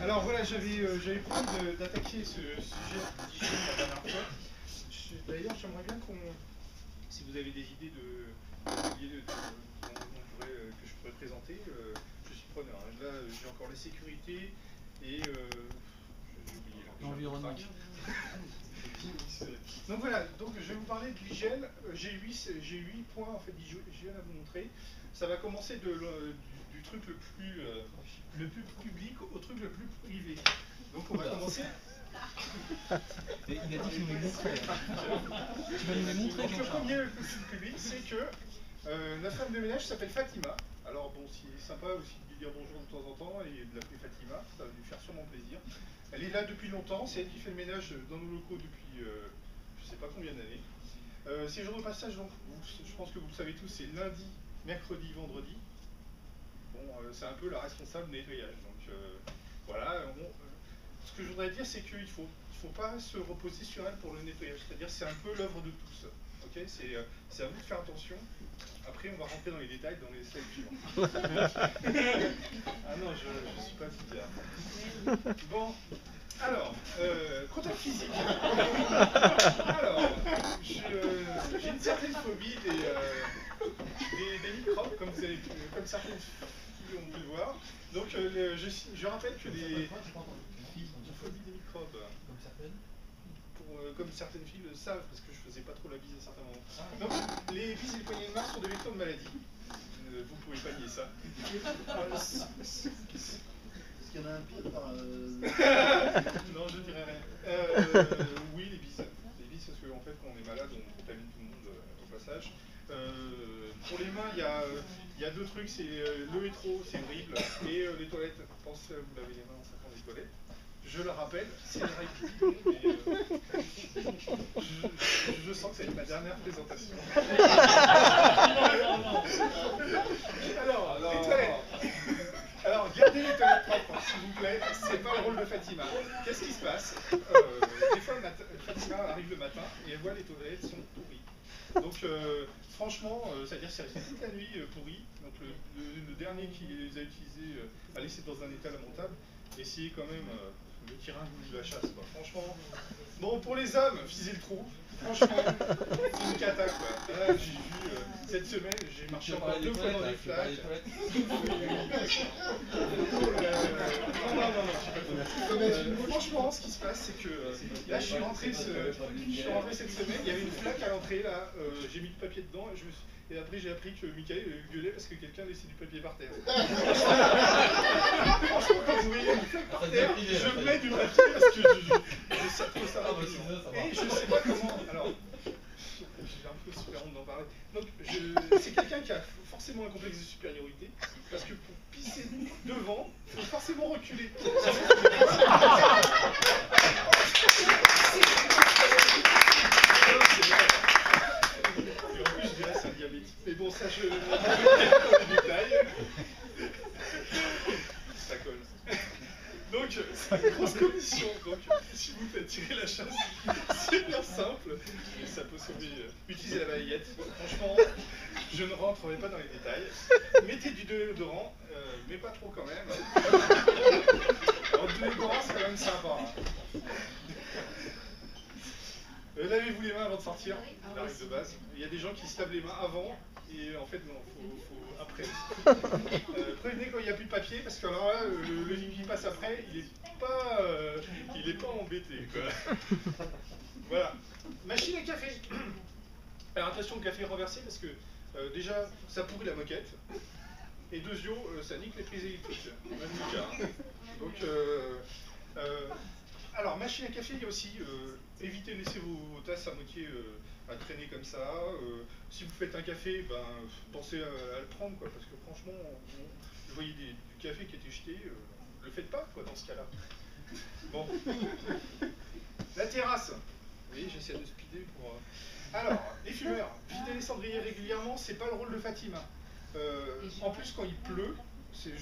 Alors voilà, j'avais promis d'attaquer ce sujet d'hygiène la dernière fois. D'ailleurs, j'aimerais bien si vous avez des idées que je pourrais présenter, je suis preneur. Là, j'ai encore la sécurité et j'ai oublié l'environnement. Donc voilà, donc je vais vous parler de l'hygiène. J'ai 8 points en fait d'hygiène à vous montrer. Ça va commencer du truc le plus public au truc le plus privé. Donc on va commencer. Il a dit qu'il nous les montrait. Tu vas nous les montrer. Donc le premier, le plus public, c'est que notre femme de ménage s'appelle Fatima. Alors bon, c'est sympa aussi de lui dire bonjour de temps en temps et de l'appeler Fatima, ça va lui faire sûrement plaisir. Elle est là depuis longtemps, c'est elle qui fait le ménage dans nos locaux depuis je sais pas combien d'années. Ces jours de passage, donc, je pense que vous le savez tous, c'est lundi, mercredi, vendredi. Bon, c'est un peu la responsable nettoyage. Donc voilà, ce que je voudrais dire, c'est qu'il ne faut pas se reposer sur elle pour le nettoyage. C'est-à-dire c'est un peu l'œuvre de tous. Okay, c'est à vous de faire attention. Après, on va rentrer dans les détails dans les slides suivants. Ah non, je ne suis pas bizarre. Bon, alors, contact physique. Alors, j'ai une certaine phobie des microbes, comme certaines filles ont pu le voir. Donc, je rappelle que les phobie des microbes, comme certaines filles le savent, parce que je faisais pas trop la bise à certains moments. Donc, les bises et les poignées de main sont des vecteurs de maladie. Vous pouvez pas nier ça. Est-ce qu'il y en a un pire par... Non, je dirais rien. Oui, les bises. Les bises, parce qu'en fait, quand on est malade, on contamine tout le monde au passage. Pour les mains, il y a deux trucs, c'est le métro, c'est horrible, et les toilettes. Pensez à vous laver les mains en sortant des toilettes. Je le rappelle, c'est une règle, mais je sens que c'est ma dernière présentation. Alors, les toilettes. Alors, gardez les toilettes propres, s'il vous plaît, c'est pas le rôle de Fatima. Qu'est-ce qui se passe? Des fois, Fatima arrive le matin et elle voit les toilettes sont pourries. Donc, franchement, c'est-à-dire que c'est resté toute la nuit pourri. Donc, le dernier qui les a utilisés a laissé dans un état lamentable. Essayez quand même de tirer un goût de la chasse, quoi. Franchement. Bon, pour les hommes, visez le trou. Franchement, c'est une cata, quoi. Là, j'ai vu, cette semaine, j'ai marché encore 2 fois dans les flaques. Non. Franchement, ce qui se passe, c'est que là, je suis rentré cette semaine, il y avait une flaque à l'entrée, là, j'ai mis du papier dedans, et après j'ai appris que Michael gueulait parce que quelqu'un laissait du papier par terre. Franchement, quand je voyais une flaque par terre, je mets du papier parce que je sais trop ça. Et je sais pas comment. Alors, j'ai un peu super honte d'en parler. Donc, c'est quelqu'un qui a forcément un complexe de supériorité, parce que pour pisser devant, il faut forcément reculer. Et en plus, je dirais c'est un diabétique. Mais bon, ça, je ne vais pas dans les détails. Ça colle. Donc, c'est une grosse commission. Donc, si vous faites tirer la chasse, c'est bien simple. Et ça peut sauver. Utilisez la balayette. Franchement, je ne rentrerai pas dans les détails. Mettez du déodorant, mais pas trop quand même. Alors, du déodorant, c'est quand même sympa. Hein. Lavez-vous les mains avant de sortir, la règle de base. Il y a des gens qui se lavent les mains avant, et en fait, non, faut après. Prévenez quand il n'y a plus de papier, parce que alors là, le qui passe après, il est pas embêté, quoi. Voilà. Machine à café. Alors attention, le café renversé, parce que déjà, ça pourrit la moquette, et deuxio, ça nique les prises électriques. Même le cas. Hein. Donc, alors, machine à café, il y a aussi, évitez de laisser vos tasses à moitié à traîner comme ça. Si vous faites un café, ben, pensez à le prendre, quoi, parce que franchement, je voyais du café qui était jeté, le faites pas, quoi, dans ce cas-là. Bon. La terrasse. Oui, j'essaie de speeder pour... Alors, les fumeurs, vider les cendriers régulièrement, c'est pas le rôle de Fatima. En plus, quand il pleut, c'est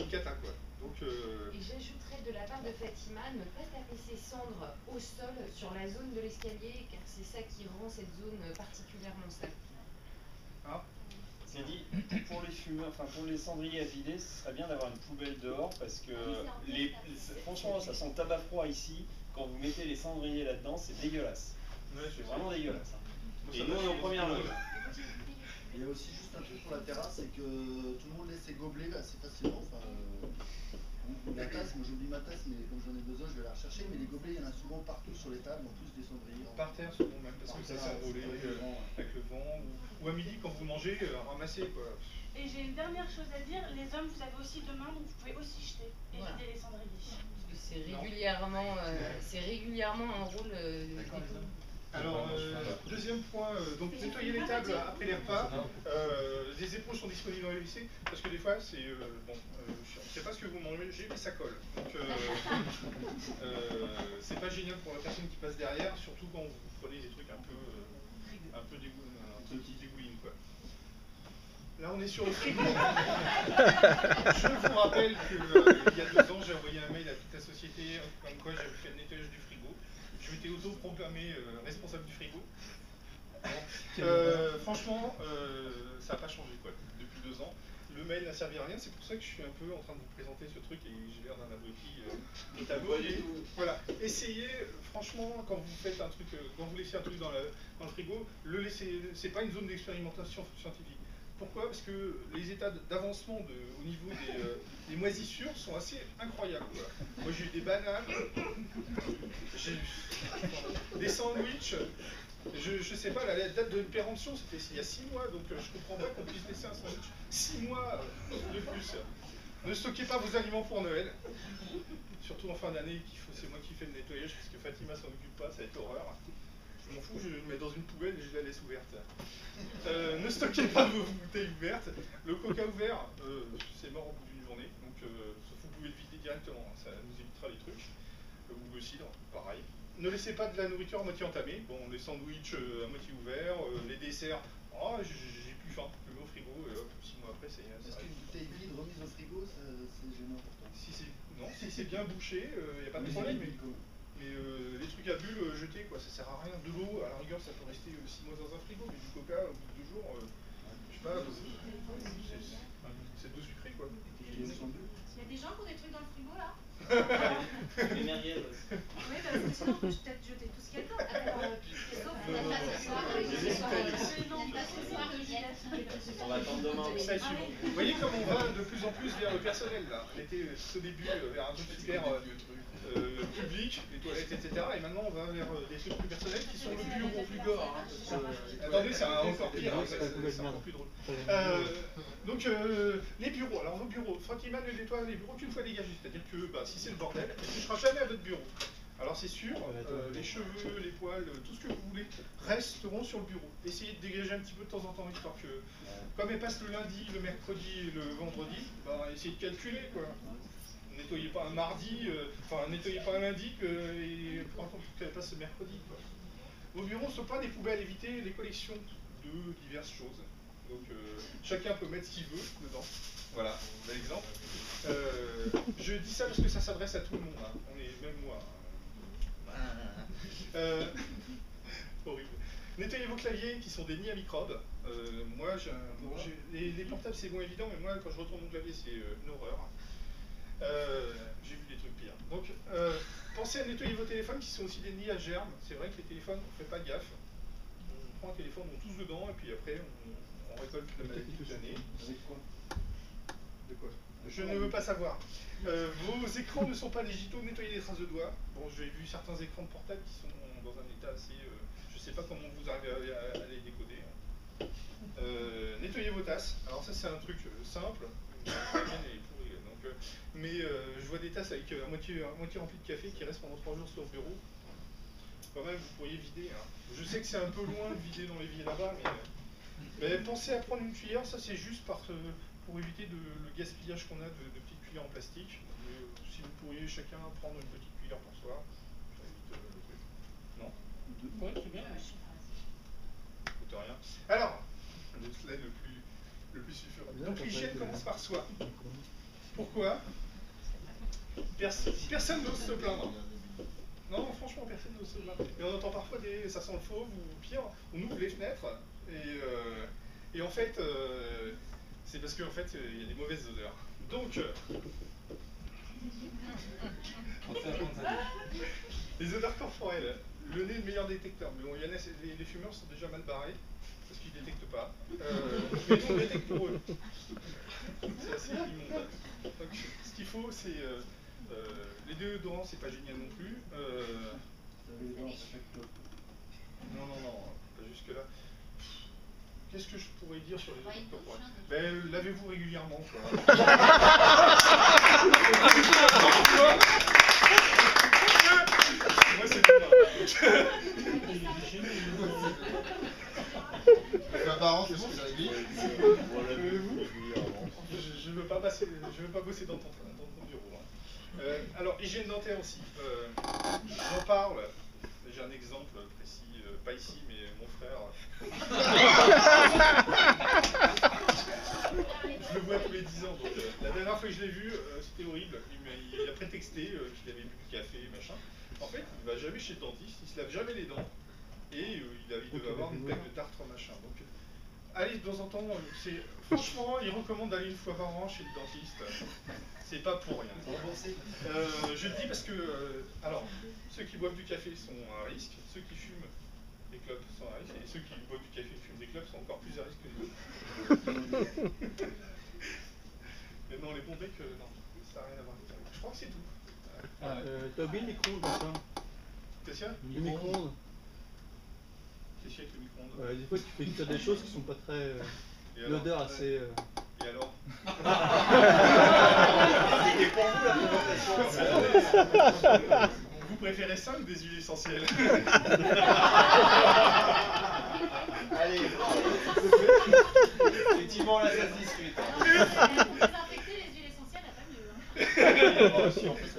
une cata, quoi. Donc, Et j'ajouterais de la part de Fatima, ne pas taper ses cendres au sol sur la zone de l'escalier, car c'est ça qui rend cette zone particulièrement sale. Ah. J'ai dit, pour les fumeurs, enfin pour les cendriers à vider, ce serait bien d'avoir une poubelle dehors parce que franchement, ça sent le tabac froid ici. Quand vous mettez les cendriers là-dedans, c'est dégueulasse. Ouais, C'est vraiment dégueulasse. Bon, Et ça nous, va on est en chier. première loge. Il y a aussi juste un truc pour la terrasse, c'est que tout le monde laisse ses gobelets assez facilement. Enfin, ou la tasse, moi j'oublie ma tasse, mais comme j'en ai besoin, je vais la rechercher. Mais les gobelets, il y en a souvent partout sur les tables, en plus des cendriers. Par terre souvent même, parce que ça Par s'est terre, envolé avec le vent. Ou à midi, quand vous mangez, ramassez quoi. Et j'ai une dernière chose à dire, les hommes vous avez aussi deux mains donc vous pouvez aussi jeter et Voilà. vider les cendriers. Parce que c'est régulièrement un rôle Alors, deuxième point, donc nettoyer les tables après les repas. Les éponges sont disponibles dans les lycées, parce que des fois, c'est bon, on ne sait pas ce que vous mangez, mais ça colle. Donc, c'est pas génial pour la personne qui passe derrière, surtout quand vous prenez des trucs un peu dégouline, quoi. Là, on est sur le frigo. Je vous rappelle qu'il y a 2 ans, j'ai envoyé un mail à toute la société comme quoi j'avais fait le nettoyage du frigo. Je m'étais auto-proclamé responsable du frigo. Franchement, ça n'a pas changé quoi, depuis 2 ans. Le mail n'a servi à rien, c'est pour ça que je suis un peu en train de vous présenter ce truc et j'ai l'air d'un abruti tableau. Voilà, essayez, franchement, quand vous faites un truc, quand vous laissez un truc dans le frigo, le laissez, c'est pas une zone d'expérimentation scientifique. Pourquoi? Parce que les états d'avancement au niveau des moisissures sont assez incroyables, quoi. Moi j'ai eu des bananes, j'ai eu des sandwichs, je sais pas, la date de péremption c'était il y a 6 mois, donc je comprends pas qu'on puisse laisser un sandwich 6 mois de plus. Ne stockez pas vos aliments pour Noël, surtout en fin d'année, c'est moi qui fais le nettoyage parce que Fatima s'en occupe pas, ça va être l'horreur. Je m'en fous, je le mets dans une poubelle et je la laisse ouverte. Ne stockez pas vos bouteilles ouvertes. Le coca ouvert, c'est mort au bout d'une journée. Donc, vous pouvez le vider directement, ça nous évitera les trucs. Ou le cidre, pareil. Ne laissez pas de la nourriture à moitié entamée. Bon, les sandwichs à moitié ouverts, les desserts. Oh, j'ai plus faim, je le mets au frigo et hop, 6 mois après, c'est. Est-ce qu'une bouteille vide remise au frigo, c'est gênant pour toi? Si c'est bien bouché, il n'y a pas de problème. Mais les trucs à bulles jetés, quoi, ça sert à rien. De l'eau, à la rigueur, ça peut rester 6 mois dans un frigo, mais du coca, au bout de 2 jours, je sais pas, c'est de l'eau sucrée, quoi. Il y a des gens qui ont des trucs dans le frigo là? Les merguez. Oui, parce que sinon on peut peut-être jeter tout ce qu'il y a dedans. On va attendre demain. Ça est suivant. Vous voyez comme on va de plus en plus vers le personnel, là. On était au début vers un truc super public, les toilettes, etc. Et maintenant on va vers des trucs plus personnels qui sont le bureau. Plus gore, hein. Attendez, c'est encore pire, hein, c'est encore plus drôle. Donc les bureaux, alors vos bureaux, Fatima ne nettoie les bureaux qu'une fois dégagés, c'est-à-dire que si c'est le bordel, elle ne touchera jamais à votre bureau. Alors c'est sûr, les cheveux, les poils, tout ce que vous voulez resteront sur le bureau. Essayez de dégager un petit peu de temps en temps, histoire que, comme elle passe le lundi, le mercredi et le vendredi, essayez de calculer quoi. Nettoyez pas un mardi, nettoyez pas un lundi et par contre qu'elle passe le mercredi quoi. Vos bureaux ne sont pas des poubelles, évitez les collections de diverses choses. Donc chacun peut mettre ce qu'il veut dedans. Voilà, bel exemple. Je dis ça parce que ça s'adresse à tout le monde, hein. On est même moi. Horrible. Nettoyez vos claviers qui sont des nids à microbes. Moi, les portables c'est bon évident, mais moi quand je retourne mon clavier c'est une horreur. J'ai vu des trucs pires. Donc, pensez à nettoyer vos téléphones qui sont aussi des nids à germes. C'est vrai que les téléphones, on ne fait pas gaffe. On prend un téléphone, on tousse dedans et puis après on récolte la maladie toute l'année. Avec quoi? De quoi? Je ne veux pas savoir. Vos écrans ne sont pas digitaux, nettoyez les traces de doigts. Bon, j'ai vu certains écrans de portable qui sont dans un état assez... je ne sais pas comment vous arrivez à les décoder. Nettoyez vos tasses. Alors ça c'est un truc simple. Mais je vois des tasses avec à moitié remplies de café qui restent pendant 3 jours sur le bureau. Quand même, vous pourriez vider. Hein. Je sais que c'est un peu loin de vider dans l'évier là-bas, mais pensez à prendre une cuillère. Ça, c'est juste pour éviter le gaspillage qu'on a de petites cuillères en plastique. Mais, si vous pourriez chacun prendre une petite cuillère pour soi, ça évite le truc. Non? Oui, c'est bien. Coûte rien. Alors, le slide le plus suffisant. Donc l'hygiène commence par soi. Pourquoi? Personne n'ose se plaindre. Non, franchement, personne n'ose se plaindre. Et on entend parfois ça sent le fauve ou pire, on ouvre les fenêtres et Et en fait, c'est parce qu'en fait, il y a des mauvaises odeurs. Donc, les odeurs corporelles, le nez est le meilleur détecteur. Mais bon, il y en a, les fumeurs sont déjà mal barrés, parce qu'ils ne détectent pas. Mais nous, on détecte pour eux. C'est assez immonde. Donc, ce qu'il faut, c'est... les déodorants, c'est pas génial non plus. Non, pas jusque-là. Qu'est-ce que je pourrais dire sur les odeurs corporelles? Ben, lavez-vous régulièrement, quoi. Moi, c'est tout. Apparemment, c'est ce que j'avais dit. Je veux pas bosser dans ton bureau. Hein. Alors, hygiène dentaire aussi. J'en parle. J'ai un exemple précis, pas ici, mais mon frère. Je le vois tous les 10 ans. Donc, la dernière fois que je l'ai vu, c'était horrible. Il a prétexté qu'il avait bu du café, machin. En fait, il va jamais chez le dentiste, il se lave jamais les dents. Et il devait avoir une plaque de tartre, machin. Donc, allez, de temps en temps, franchement, il recommande d'aller une fois par an chez le dentiste. C'est pas pour rien. Je le dis parce que, alors, ceux qui boivent du café sont à risque, ceux qui fument des clopes sont à risque, et ceux qui boivent du café et fument des clopes sont encore plus à risque que les autres. Mais non, les bons becs, non, ça n'a rien à voir. Je crois que c'est tout. T'as oublié le micro-ondes, machin. Qu'est-ce qu'il y a? Le micro-ondes. Qu'est-ce qu'il y a avec le micro-ondes? Des fois, tu fais que des choses qui sont pas très. L'odeur assez. Et alors? C'était pour vous la présentation. Vous préférez ça ou des huiles essentielles? Allez, effectivement, là, ça se discute. Désinfecter les huiles essentielles, n'a pas mieux. Hein. Si, en plus,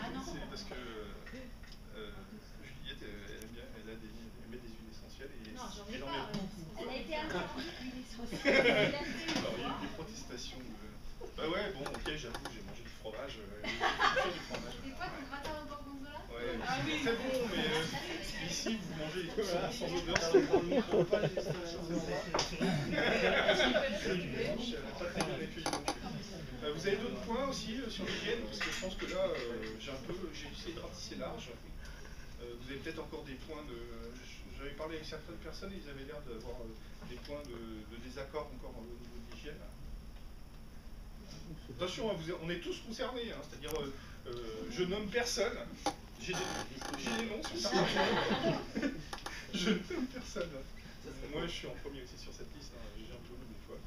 Ah non. c'est parce que Juliette, elle met des huiles essentielles et Non, j'en ai elle en pas. met beaucoup. Elle a été interdite d'huile Alors, essentielle. il y a eu des protestations. Bah ouais, bon, ok, j'avoue, j'ai mangé du fromage. C'est quoi ton gratin au gorgonzola? Ouais, c'est bon, mais ici, vous mangez des trucs sans odeur. Vous avez d'autres points aussi sur l'hygiène? Parce que je pense que là, j'ai essayé de ratisser large. Vous avez peut-être encore des points de... J'avais parlé avec certaines personnes, ils avaient l'air d'avoir des points de désaccord encore au niveau de l'hygiène. Attention, on est tous concernés, hein, c'est-à-dire, je nomme personne. J'ai des noms sur certains points. Je nomme personne. Moi, je suis en premier aussi sur cette liste, hein, j'ai un peu lu des fois.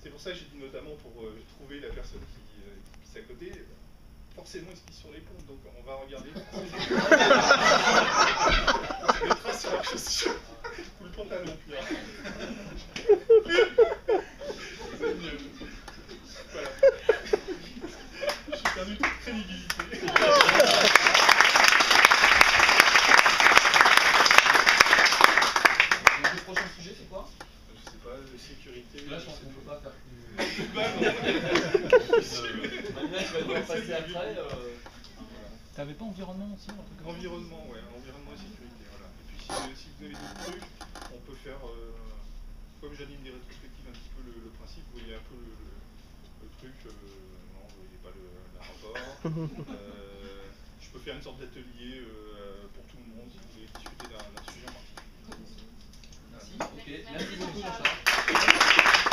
C'est pour ça que j'ai dit notamment pour trouver la personne qui est à côté. Forcément, ils se pissent sur les pompes, donc on va regarder. Les traces sur leurs chaussures ou le pantalon. C'est mieux. Voilà. J'ai perdu toute crédibilité. Le prochain sujet, c'est quoi? Je sais pas, sécurité. Là, je pense qu'on peut pas faire plus. Bah non. Maintenant, tu vas devoir passer après. T'avais pas environnement aussi, un truc comme ça? Environnement, ouais, environnement et sécurité, voilà. Et puis si vous avez d'autres trucs, on peut faire, comme j'anime des rétrospectives un petit peu le principe, vous voyez un peu le truc, non, vous voyez pas le rapport. Je peux faire une sorte d'atelier pour tout le monde si vous voulez discuter d'un sujet en particulier. Merci, ok. Merci beaucoup, Jean-Charles.